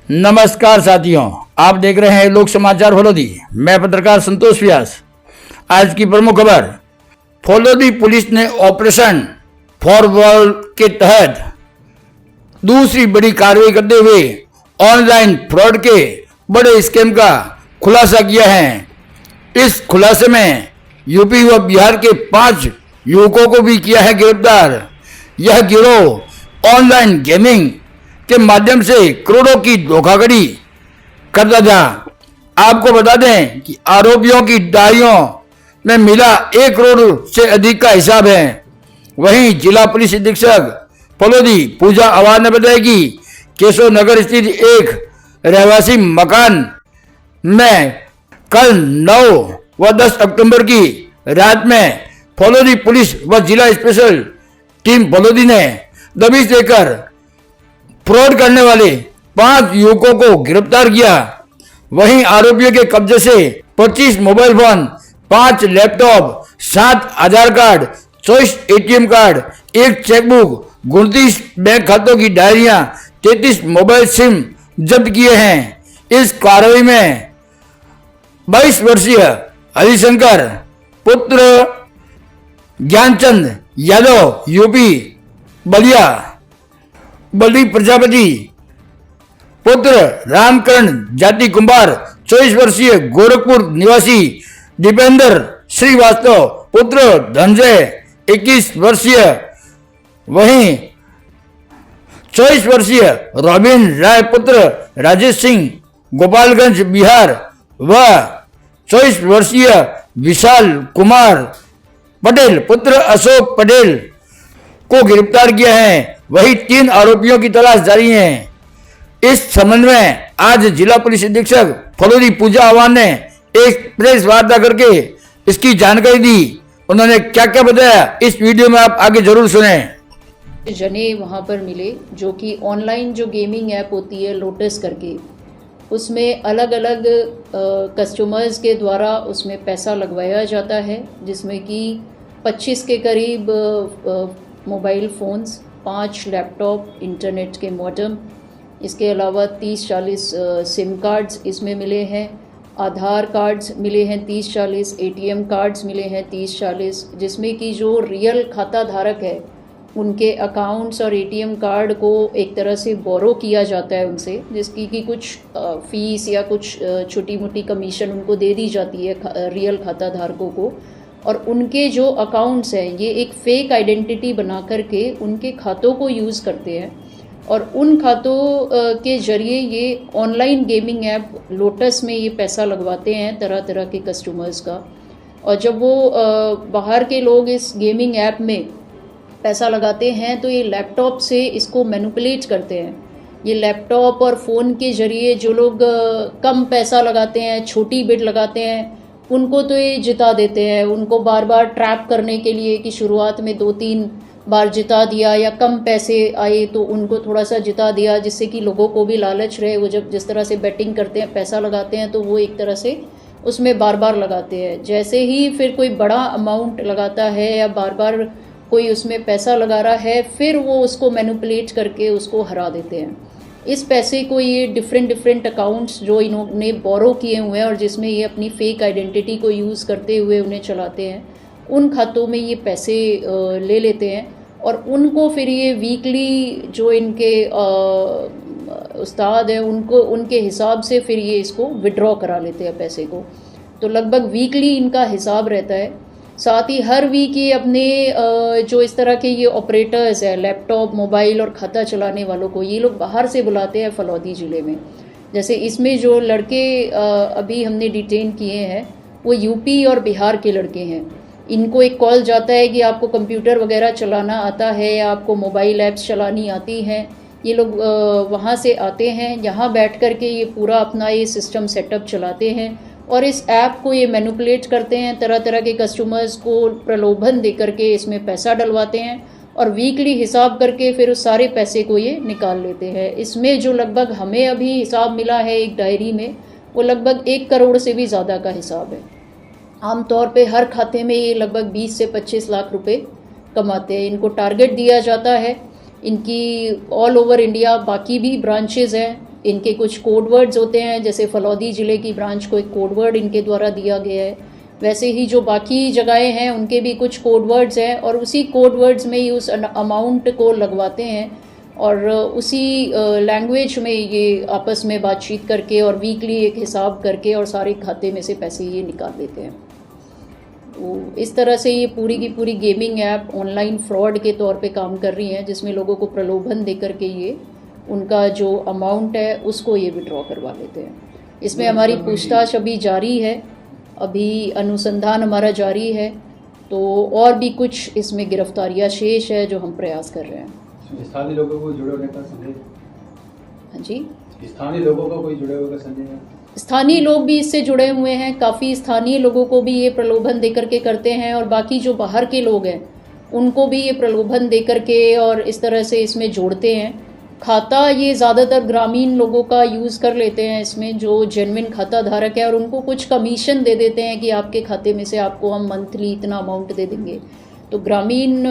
नमस्कार साथियों, आप देख रहे हैं लोक समाचार फलोदी। मैं पत्रकार संतोष व्यास। आज की प्रमुख खबर, फलोदी पुलिस ने ऑपरेशन फॉरवर्ड के तहत दूसरी बड़ी कार्रवाई करते हुए ऑनलाइन फ्रॉड के बड़े स्कैम का खुलासा किया है। इस खुलासे में यूपी व बिहार के 5 युवकों को भी किया है गिरफ्तार। यह गिरोह ऑनलाइन गेमिंग के माध्यम से करोड़ों की धोखाधड़ी करता था। आपको बता दें कि आरोपियों की डायरियों में मिला 1 करोड़ से अधिक का हिसाब है। वहीं जिला पुलिस अधीक्षक फलोदी पूजा अवार ने बताया कि केशव नगर स्थित एक रहवासी मकान में कल 9 व 10 अक्टूबर की रात में फलोदी पुलिस व जिला स्पेशल टीम फलोदी ने दबिश देकर फ्रॉड करने वाले 5 युवकों को गिरफ्तार किया। वहीं आरोपियों के कब्जे से 25 mobile phone, 5 laptop, 7 Aadhaar card, 24 ATM card, 1 chequebook, 29 bank खातों की डायरियां, 33 मोबाइल सिम जब्त किए हैं। इस कार्रवाई में 22 वर्षीय हरिशंकर पुत्र ज्ञानचंद यादव यूपी बलिया, बली प्रजापति पुत्र रामकरण जाति कुमार 24 वर्षीय गोरखपुर निवासी, दीपेंद्र श्रीवास्तव पुत्र धनंजय 21 वर्षीय, वहीं 24 वर्षीय रॉबिन राय पुत्र राजेश सिंह गोपालगंज बिहार व 24 वर्षीय विशाल कुमार पटेल पुत्र अशोक पटेल को गिरफ्तार किया है। वही 3 आरोपियों की तलाश जारी है। इस संबंध में आज जिला पुलिस अधीक्षक फलोदी पूजा अवार ने एक प्रेस वार्ता करके इसकी जानकारी दी। उन्होंने क्या क्या बताया, इस वीडियो में आप आगे जरूर सुनें। जने वहाँ पर मिले जो कि ऑनलाइन जो गेमिंग ऐप होती है लोटस करके, उसमें अलग अलग कस्टमर्स के द्वारा उसमें पैसा लगवाया जाता है, जिसमें कि 25 के करीब मोबाइल फ़ोन्स, 5 लैपटॉप, इंटरनेट के मॉडेम, इसके अलावा 30-40 सिम कार्ड्स इसमें मिले हैं, आधार कार्ड्स मिले हैं 30-40, एटीएम कार्ड्स मिले हैं 30-40, जिसमें कि जो रियल खाता धारक है उनके अकाउंट्स और एटीएम कार्ड को एक तरह से बोरो किया जाता है उनसे, जिसकी कि कुछ फ़ीस या कुछ छोटी मोटी कमीशन उनको दे दी जाती है रियल खाता धारकों को। और उनके जो अकाउंट्स हैं ये एक फ़ेक आइडेंटिटी बना करके उनके खातों को यूज़ करते हैं और उन खातों के ज़रिए ये ऑनलाइन गेमिंग ऐप लोटस में ये पैसा लगवाते हैं तरह तरह के कस्टमर्स का। और जब वो बाहर के लोग इस गेमिंग ऐप में पैसा लगाते हैं तो ये लैपटॉप से इसको मैनिपुलेट करते हैं। ये लैपटॉप और फ़ोन के ज़रिए जो लोग कम पैसा लगाते हैं, छोटी बिड लगाते हैं, उनको तो ये जिता देते हैं। उनको बार बार ट्रैप करने के लिए कि शुरुआत में 2-3 बार जिता दिया या कम पैसे आए तो उनको थोड़ा सा जिता दिया, जिससे कि लोगों को भी लालच रहे। वो जब जिस तरह से बैटिंग करते हैं, पैसा लगाते हैं, तो वो एक तरह से उसमें बार बार लगाते हैं। जैसे ही फिर कोई बड़ा अमाउंट लगाता है या बार बार कोई उसमें पैसा लगा रहा है, फिर वो उसको मैनिपुलेट करके उसको हरा देते हैं। इस पैसे को ये डिफरेंट अकाउंट्स जो इन्होंने बोरो किए हुए हैं और जिसमें ये अपनी फ़ेक आइडेंटिटी को यूज़ करते हुए उन्हें चलाते हैं, उन खातों में ये पैसे ले लेते हैं और उनको फिर ये वीकली जो इनके उस्ताद हैं उनको उनके हिसाब से फिर ये इसको विड्रॉ करा लेते हैं पैसे को। तो लगभग वीकली इनका हिसाब रहता है। साथ ही हर वीक ये अपने जो इस तरह के ये ऑपरेटर्स हैं, लैपटॉप, मोबाइल और खाता चलाने वालों को ये लोग बाहर से बुलाते हैं फलौदी ज़िले में। जैसे इसमें जो लड़के अभी हमने डिटेन किए हैं वो यूपी और बिहार के लड़के हैं। इनको एक कॉल जाता है कि आपको कंप्यूटर वगैरह चलाना आता है या आपको मोबाइल ऐप्स चलानी आती हैं। ये लोग वहाँ से आते हैं, यहाँ बैठ कर के ये पूरा अपना ये सिस्टम सेटअप चलाते हैं और इस ऐप को ये मैनिपुलेट करते हैं, तरह तरह के कस्टमर्स को प्रलोभन दे करके इसमें पैसा डलवाते हैं और वीकली हिसाब करके फिर उस सारे पैसे को ये निकाल लेते हैं। इसमें जो लगभग हमें अभी हिसाब मिला है एक डायरी में, वो लगभग 1 करोड़ से भी ज़्यादा का हिसाब है। आमतौर पे हर खाते में ये लगभग 20 से 25 लाख रुपए कमाते हैं। इनको टारगेट दिया जाता है। इनकी ऑल ओवर इंडिया बाकी भी ब्रांचेज़ हैं इनके कुछ कोड वर्ड्स होते हैं, जैसे फलौदी ज़िले की ब्रांच को एक कोड वर्ड इनके द्वारा दिया गया है, वैसे ही जो बाकी जगहें हैं उनके भी कुछ कोड वर्ड्स हैं और उसी कोड वर्ड्स में ही उस अमाउंट को लगवाते हैं और उसी लैंग्वेज में ये आपस में बातचीत करके और वीकली एक हिसाब करके और सारे खाते में से पैसे ये निकाल लेते हैं। तो इस तरह से ये पूरी की पूरी गेमिंग ऐप ऑनलाइन फ्रॉड के तौर पे काम कर रही हैं, जिसमें लोगों को प्रलोभन दे करके ये उनका जो अमाउंट है उसको ये विड्रॉ करवा लेते हैं। इसमें हमारी पूछताछ अभी जारी है, अभी अनुसंधान हमारा जारी है, तो और भी कुछ इसमें गिरफ्तारियां शेष है जो हम प्रयास कर रहे हैं। स्थानीय लोगों को जुड़े होने का संदेह? हाँ जी, स्थानीय लोगों को कोई जुड़े हुए का संदेह है? स्थानीय लोग भी इससे जुड़े हुए हैं, काफ़ी स्थानीय लोगों को भी ये प्रलोभन दे करके करते हैं और बाकी जो बाहर के लोग हैं उनको भी ये प्रलोभन दे करके और इस तरह से इसमें जोड़ते हैं। खाता ये ज़्यादातर ग्रामीण लोगों का यूज़ कर लेते हैं इसमें, जो जेन्युइन खाता धारक है, और उनको कुछ कमीशन दे देते हैं कि आपके खाते में से आपको हम मंथली इतना अमाउंट दे देंगे। तो ग्रामीण